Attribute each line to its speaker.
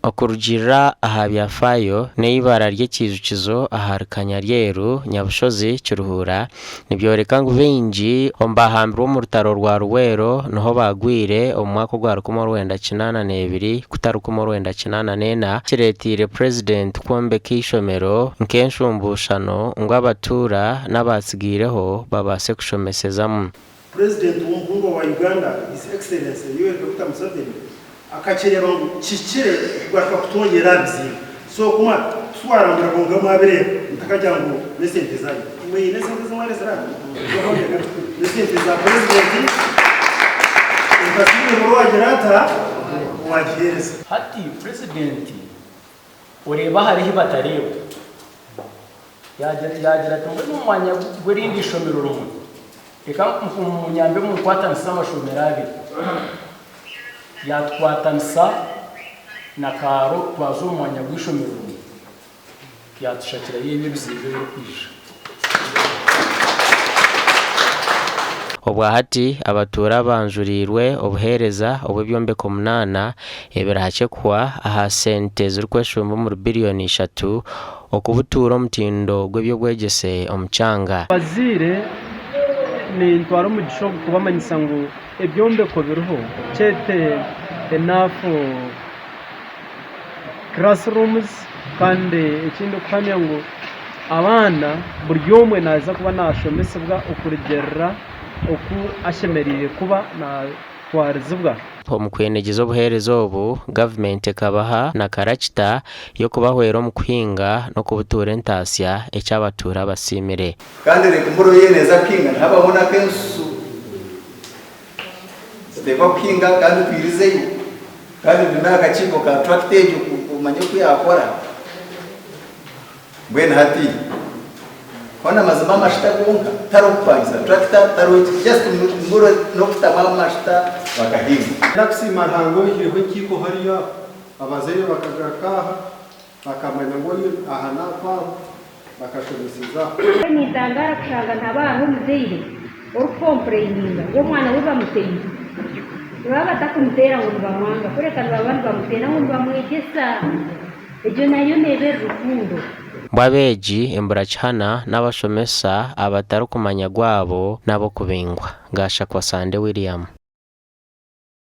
Speaker 1: okurugira aha byafayo n'ibara ry'ekijukizo aharikanya ryeru Nyabushozi Kiruhura nibyoreka ngu bingi ombahambirwe mu rutaro rwa Ruwero niho bagwire omu mwaka gwa 1982 kutari 1984 kiretire president kwombeka ishomero nk'enshumbushano ngo abatura n'abasigireho babase kushomesezamu.
Speaker 2: President w'umpungo wa Uganda His Excellency Yoweri Kaguta Museveni akakereba ngo kikire gwashaka kutongera bizi so kuma twarambira ko ngamo abere ntakajya ngo message zayo mwe message zamare zara message za president ingasibe mu wagerata wagereza
Speaker 3: hati president ureba hariho batareba yagira tumwe n'umwanya gw'irindi shomero rumwe eka umunyambe mu kwatanisa amashomero abiri yatwatanisa na karo twazo umwanya gw'ishomero rumwe yatushakira yebe bizibe yo kwisha.
Speaker 1: Obwahati abatura banjurirwe obuhereza obw'ebyombeko 8 ebirahakekwa aha sente zirikweshumba mu biliyoni 3 okubutura omutindo gw'ebyobwegese omucanga.
Speaker 4: Bazire ni ntwara mu gisho kubamanyisa ngo ebyombeko biriho chete enough classrooms kandi ikindi kuhamya ngo abana buri umwe naza kuba nashomesebwa okuregerera oku ashemerire kuba na twarizibwa
Speaker 1: omukwenegiza obuherezo obu government ekabaha na karakita yo kubahwera mu kuhinga no kubutura entasya ekyabatura basimire
Speaker 5: kandi reka mboro yeneza kinga ntababona kensu steva kinga kandi twirizeyo kandi dunaka chiko ka tractage kumanye kuyakora bwena hati kona mazima mashita kunga taro kupangisa tractor taro just mboro no kutamama mashita bakahinga
Speaker 2: nakusima ntango yirwe kiko hariya abazere bakagakaha bakamanya ngo aha napa bakashobesiza
Speaker 6: ni dangara kushanga ntabantu muzeire or complaining ngo mwana we bamuteye baba takumutera ngo bamwanga kureka abantu bamutera ngo bamwegesa ejo nayo nebe rukundo
Speaker 1: Mbabeji emburachana n'abashomesa abatarukumanya gwabo nabo kubingwa gasha kwa Sande William.